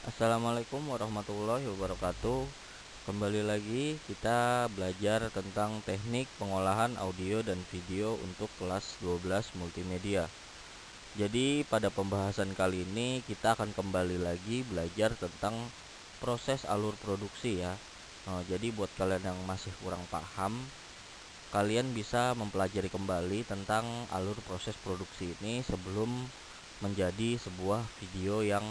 Assalamualaikum warahmatullahi wabarakatuh. Kembali lagi kita belajar tentang teknik pengolahan audio dan video untuk kelas 12 multimedia. Jadi pada pembahasan kali ini kita akan kembali lagi belajar tentang proses alur produksi ya. Jadi buat kalian yang masih kurang paham, kalian bisa mempelajari kembali tentang alur proses produksi ini sebelum menjadi sebuah video yang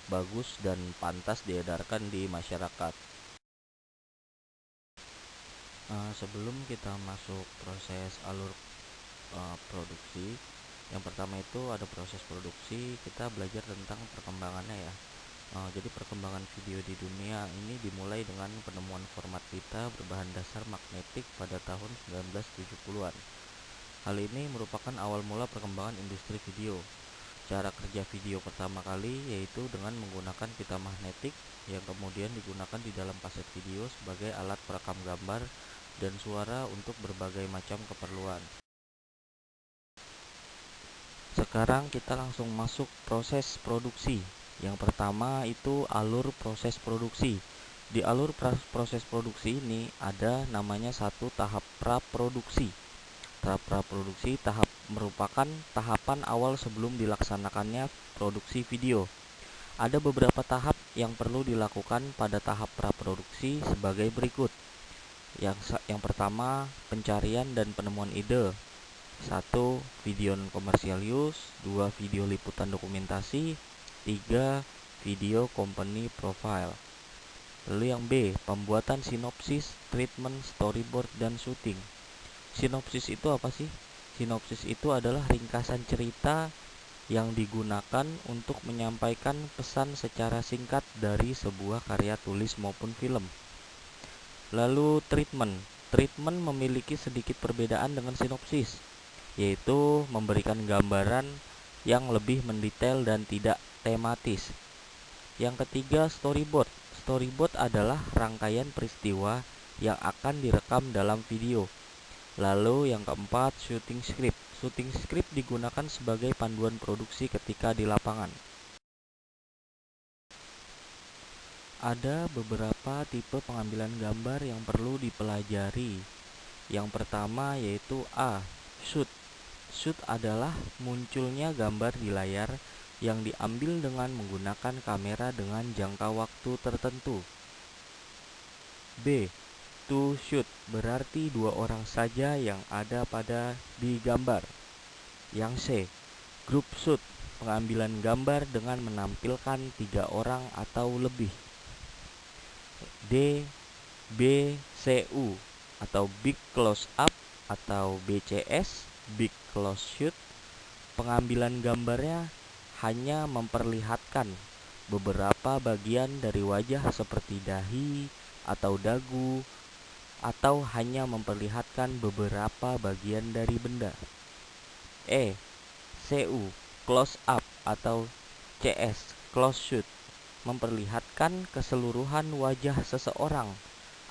bagus dan pantas diedarkan di masyarakat. Sebelum kita masuk proses alur produksi, yang pertama itu ada proses produksi, kita belajar tentang perkembangannya ya. Jadi perkembangan video di dunia ini dimulai dengan penemuan format pita berbahan dasar magnetik pada tahun 1970-an. Hal ini merupakan awal mula perkembangan industri video. Cara kerja video pertama kali yaitu dengan menggunakan pita magnetik yang kemudian digunakan di dalam kaset video sebagai alat perekam gambar dan suara untuk berbagai macam keperluan. Sekarang kita langsung masuk proses produksi. Yang pertama itu alur proses produksi. Di alur proses produksi ini ada namanya satu tahap praproduksi. Tahap praproduksi merupakan tahapan awal sebelum dilaksanakannya produksi video. Ada beberapa tahap yang perlu dilakukan pada tahap praproduksi sebagai berikut. Yang pertama, pencarian dan penemuan ide. 1. Video non-komersial use. 2. Video liputan dokumentasi. 3. Video company profile. Lalu yang B, pembuatan sinopsis, treatment, storyboard, dan syuting. Sinopsis itu apa sih? Sinopsis itu adalah ringkasan cerita yang digunakan untuk menyampaikan pesan secara singkat dari sebuah karya tulis maupun film. Lalu treatment. Treatment memiliki sedikit perbedaan dengan sinopsis, yaitu memberikan gambaran yang lebih mendetail dan tidak tematis. Yang ketiga, storyboard. Storyboard adalah rangkaian peristiwa yang akan direkam dalam video. Lalu yang keempat, shooting script. Shooting script digunakan sebagai panduan produksi ketika di lapangan. Ada beberapa tipe pengambilan gambar yang perlu dipelajari. Yang pertama yaitu A. Shoot. Shoot adalah munculnya gambar di layar yang diambil dengan menggunakan kamera dengan jangka waktu tertentu. B. To shoot berarti dua orang saja yang ada di gambar. Yang C. Group shoot, pengambilan gambar dengan menampilkan 3 orang atau lebih. D. BCU atau big close up atau BCS, big close shoot, pengambilan gambarnya hanya memperlihatkan beberapa bagian dari wajah seperti dahi atau dagu, atau hanya memperlihatkan beberapa bagian dari benda. E. CU close up atau CS close shoot, memperlihatkan keseluruhan wajah seseorang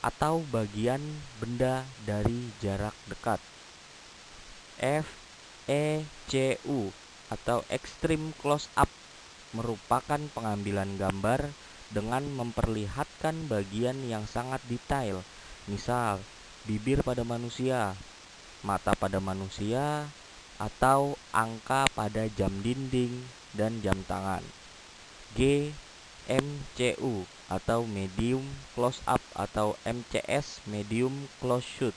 atau bagian benda dari jarak dekat. F. ECU atau extreme close up merupakan pengambilan gambar dengan memperlihatkan bagian yang sangat detail. Misal, bibir pada manusia, mata pada manusia, atau angka pada jam dinding dan jam tangan. G. MCU atau medium close up atau MCS medium close shoot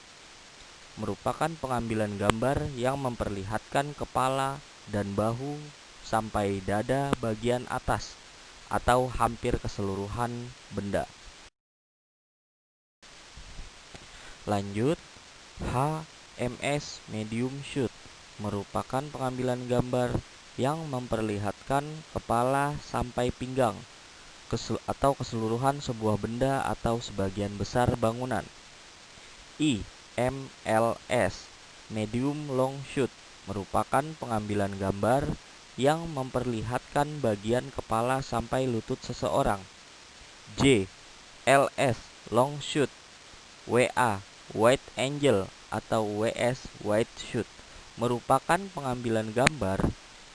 merupakan pengambilan gambar yang memperlihatkan kepala dan bahu sampai dada bagian atas atau hampir keseluruhan benda. Lanjut, HMS medium shoot merupakan pengambilan gambar yang memperlihatkan kepala sampai pinggang atau keseluruhan sebuah benda atau sebagian besar bangunan. I. MLS medium long shoot merupakan pengambilan gambar yang memperlihatkan bagian kepala sampai lutut seseorang. J. LS long shoot WA wide angle atau WS wide shoot merupakan pengambilan gambar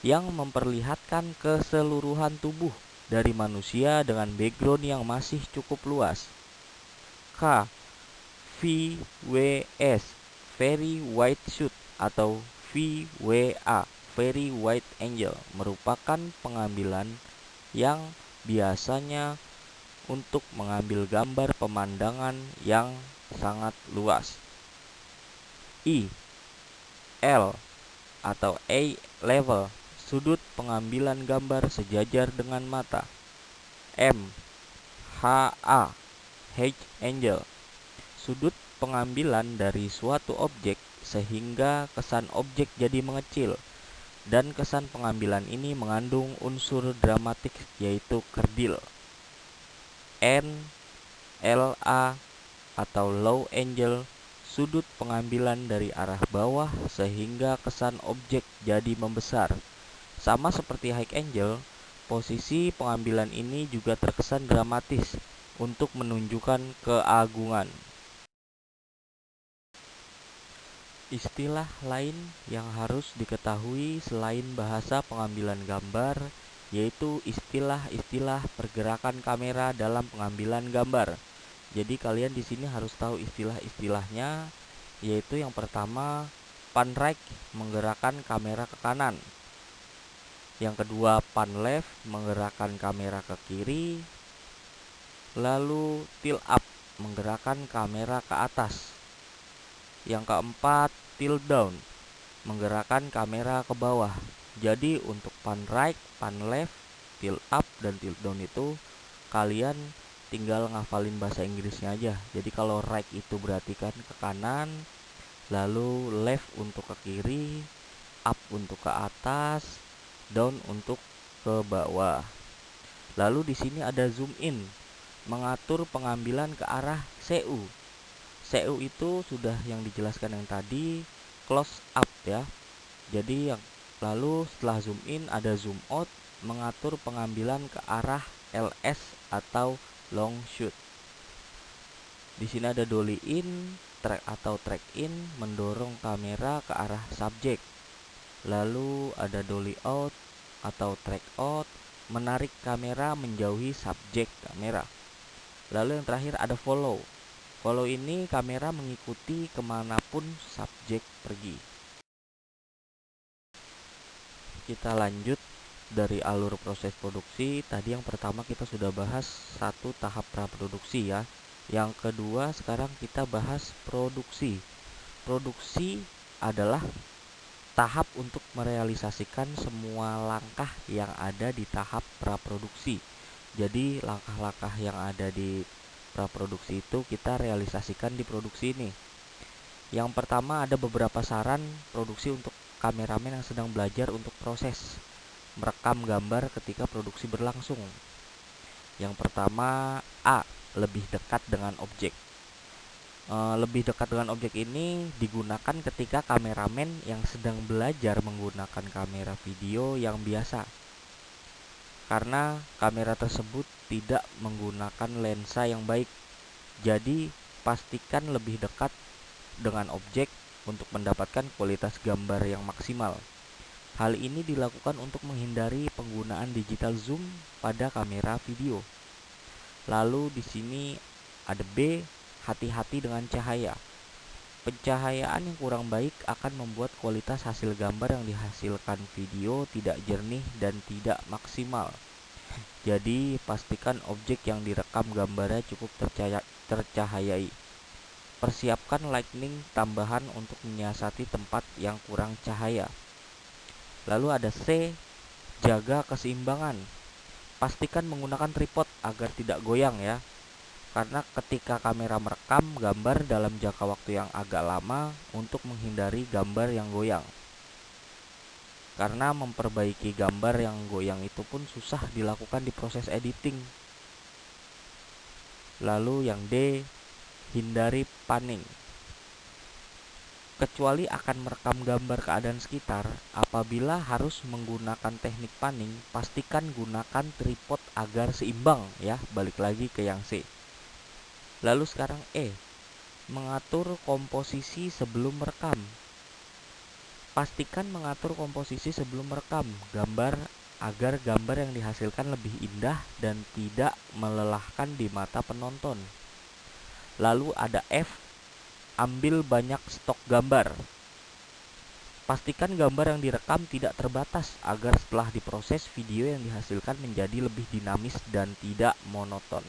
yang memperlihatkan keseluruhan tubuh dari manusia dengan background yang masih cukup luas. K. VWS, Very White Shoot, atau VWA, Very White Angel, merupakan pengambilan yang biasanya untuk mengambil gambar pemandangan yang sangat luas. I. L atau A level, sudut pengambilan gambar sejajar dengan mata. M. HA, Hedge Angle, sudut pengambilan dari suatu objek sehingga kesan objek jadi mengecil, dan kesan pengambilan ini mengandung unsur dramatik yaitu kerdil. N. LA atau Low Angle, sudut pengambilan dari arah bawah sehingga kesan objek jadi membesar. Sama seperti high angle, posisi pengambilan ini juga terkesan dramatis untuk menunjukkan keagungan. Istilah lain yang harus diketahui selain bahasa pengambilan gambar yaitu istilah-istilah pergerakan kamera dalam pengambilan gambar. Jadi kalian di sini harus tahu istilah-istilahnya, yaitu yang pertama pan right, menggerakkan kamera ke kanan. Yang kedua pan left, menggerakkan kamera ke kiri. Lalu tilt up, menggerakkan kamera ke atas. Yang keempat tilt down, menggerakkan kamera ke bawah. Jadi untuk pan right, pan left, tilt up, dan tilt down itu kalian tinggal ngafalin bahasa Inggrisnya aja. Jadi kalau right itu berarti kan ke kanan, lalu left untuk ke kiri, up untuk ke atas, down untuk ke bawah. Lalu di sini ada zoom in, mengatur pengambilan ke arah CU. CU itu sudah yang dijelaskan yang tadi, close up ya. Jadi yang lalu setelah zoom in ada zoom out, mengatur pengambilan ke arah LS atau long shoot. Di sini ada dolly in, track atau track in, mendorong kamera ke arah subjek. Lalu ada dolly out atau track out, menarik kamera menjauhi subjek kamera. Lalu yang terakhir ada follow. Follow ini kamera mengikuti kemanapun subjek pergi. Kita lanjut dari alur proses produksi. Tadi yang pertama kita sudah bahas satu tahap praproduksi ya. Yang kedua sekarang kita bahas produksi. Produksi adalah tahap untuk merealisasikan semua langkah yang ada di tahap praproduksi. Jadi langkah-langkah yang ada di praproduksi itu kita realisasikan di produksi ini. Yang pertama ada beberapa saran produksi untuk kameramen yang sedang belajar untuk proses merekam gambar ketika produksi berlangsung. Yang pertama A, lebih dekat dengan objek. Lebih dekat dengan objek ini digunakan ketika kameramen yang sedang belajar menggunakan kamera video yang biasa, karena kamera tersebut tidak menggunakan lensa yang baik. Jadi pastikan lebih dekat dengan objek untuk mendapatkan kualitas gambar yang maksimal. Hal ini dilakukan untuk menghindari penggunaan digital zoom pada kamera video. Lalu di sini ada B, hati-hati dengan cahaya. Pencahayaan yang kurang baik akan membuat kualitas hasil gambar yang dihasilkan video tidak jernih dan tidak maksimal. Jadi pastikan objek yang direkam gambarnya cukup tercahayai. Persiapkan lighting tambahan untuk menyiasati tempat yang kurang cahaya. Lalu ada C, jaga keseimbangan. Pastikan menggunakan tripod agar tidak goyang ya. Karena ketika kamera merekam gambar dalam jangka waktu yang agak lama untuk menghindari gambar yang goyang. Karena memperbaiki gambar yang goyang itu pun susah dilakukan di proses editing. Lalu yang D, hindari panning. Kecuali akan merekam gambar keadaan sekitar, apabila harus menggunakan teknik panning, pastikan gunakan tripod agar seimbang ya. Balik lagi ke yang C. Lalu sekarang E, mengatur komposisi sebelum merekam. Pastikan mengatur komposisi sebelum merekam gambar agar gambar yang dihasilkan lebih indah dan tidak melelahkan di mata penonton. Lalu ada F, ambil banyak stok gambar. Pastikan gambar yang direkam tidak terbatas agar setelah diproses video yang dihasilkan menjadi lebih dinamis dan tidak monoton.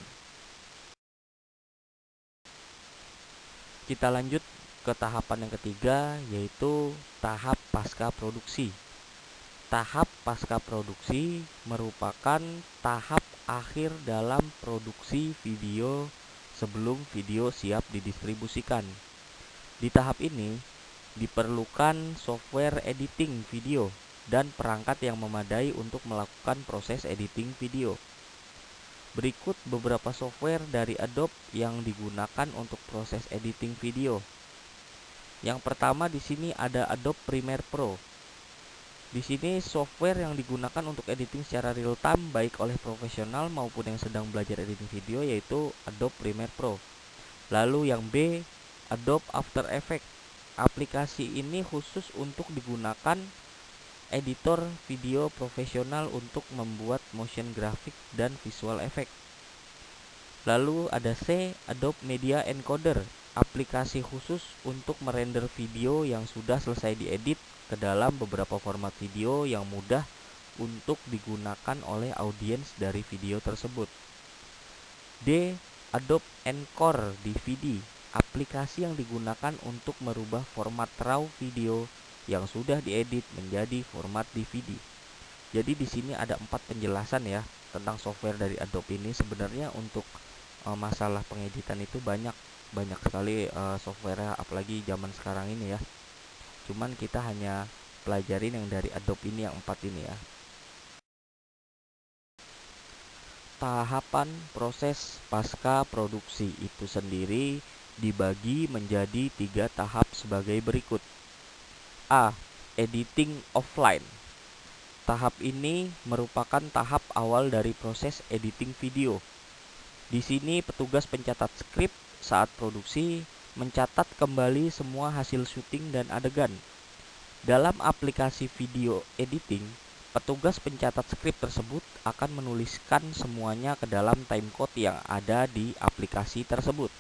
Kita lanjut ke tahapan yang ketiga, yaitu tahap pasca produksi. Tahap pasca produksi merupakan tahap akhir dalam produksi video sebelum video siap didistribusikan. Di tahap ini diperlukan software editing video dan perangkat yang memadai untuk melakukan proses editing video. Berikut beberapa software dari Adobe yang digunakan untuk proses editing video. Yang pertama di sini ada Adobe Premiere Pro. Di sini software yang digunakan untuk editing secara real time baik oleh profesional maupun yang sedang belajar editing video, yaitu Adobe Premiere Pro. Lalu yang B, Adobe After Effects. Aplikasi ini khusus untuk digunakan editor video profesional untuk membuat motion graphic dan visual effect. Lalu ada C, Adobe Media Encoder. Aplikasi khusus untuk merender video yang sudah selesai diedit ke dalam beberapa format video yang mudah untuk digunakan oleh audiens dari video tersebut. D, Adobe Encore DVD. Aplikasi yang digunakan untuk merubah format RAW video yang sudah diedit menjadi format DVD. Jadi di sini ada 4 penjelasan ya tentang software dari Adobe ini. Sebenarnya untuk masalah pengeditan itu banyak sekali software, apalagi zaman sekarang ini ya. Cuman kita hanya pelajarin yang dari Adobe ini, yang 4 ini ya. Tahapan proses pasca produksi itu sendiri dibagi menjadi 3 tahap sebagai berikut. A. Editing offline. Tahap ini merupakan tahap awal dari proses editing video. Di sini petugas pencatat skrip saat produksi mencatat kembali semua hasil syuting dan adegan. Dalam aplikasi video editing, petugas pencatat skrip tersebut akan menuliskan semuanya ke dalam timecode yang ada di aplikasi tersebut.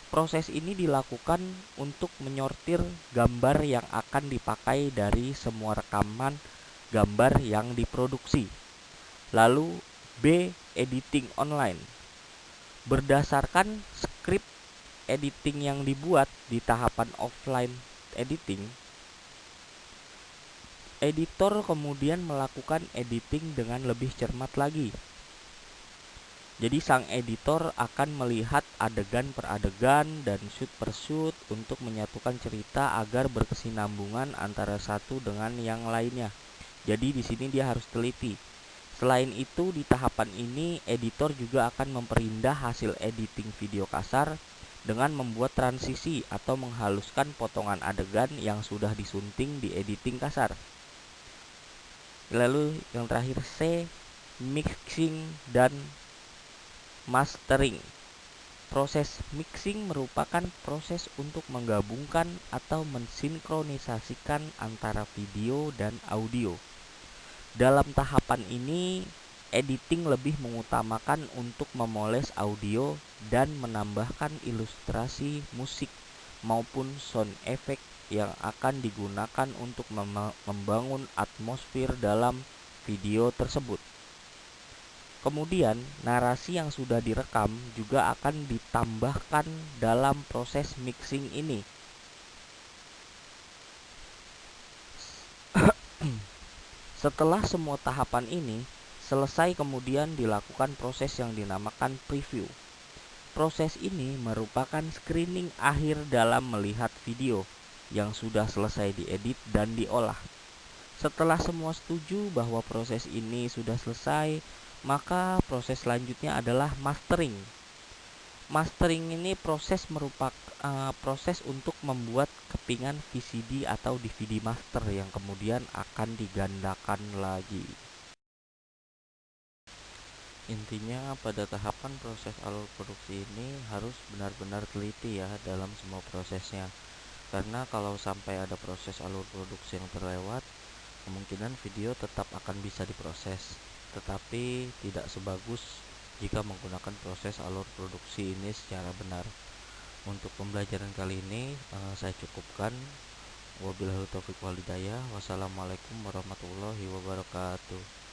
Proses ini dilakukan untuk menyortir gambar yang akan dipakai dari semua rekaman gambar yang diproduksi. Lalu B. Editing online. Berdasarkan skrip editing yang dibuat di tahapan offline editing, editor kemudian melakukan editing dengan lebih cermat lagi. Jadi sang editor akan melihat adegan per adegan dan shoot per shoot untuk menyatukan cerita agar berkesinambungan antara satu dengan yang lainnya. Jadi di sini dia harus teliti. Selain itu, di tahapan ini editor juga akan memperindah hasil editing video kasar dengan membuat transisi atau menghaluskan potongan adegan yang sudah disunting di editing kasar. Lalu yang terakhir C, mixing dan mastering. Proses mixing merupakan proses untuk menggabungkan atau mensinkronisasikan antara video dan audio. Dalam tahapan ini, editing lebih mengutamakan untuk memoles audio dan menambahkan ilustrasi musik maupun sound effect yang akan digunakan untuk membangun atmosfer dalam video tersebut. Kemudian, narasi yang sudah direkam juga akan ditambahkan dalam proses mixing ini. Setelah semua tahapan ini selesai, kemudian dilakukan proses yang dinamakan preview. Proses ini merupakan screening akhir dalam melihat video yang sudah selesai diedit dan diolah. Setelah semua setuju bahwa proses ini sudah selesai, maka proses selanjutnya adalah mastering. Mastering ini merupakan proses untuk membuat kepingan VCD atau DVD master yang kemudian akan digandakan lagi. Intinya pada tahapan proses alur produksi ini harus benar-benar teliti ya dalam semua prosesnya. Karena kalau sampai ada proses alur produksi yang terlewat, kemungkinan video tetap akan bisa diproses, tetapi tidak sebagus jika menggunakan proses alur produksi ini secara benar. Untuk pembelajaran kali ini saya cukupkan. Wabillahi taufiq wal hidayah. Wassalamualaikum warahmatullahi wabarakatuh.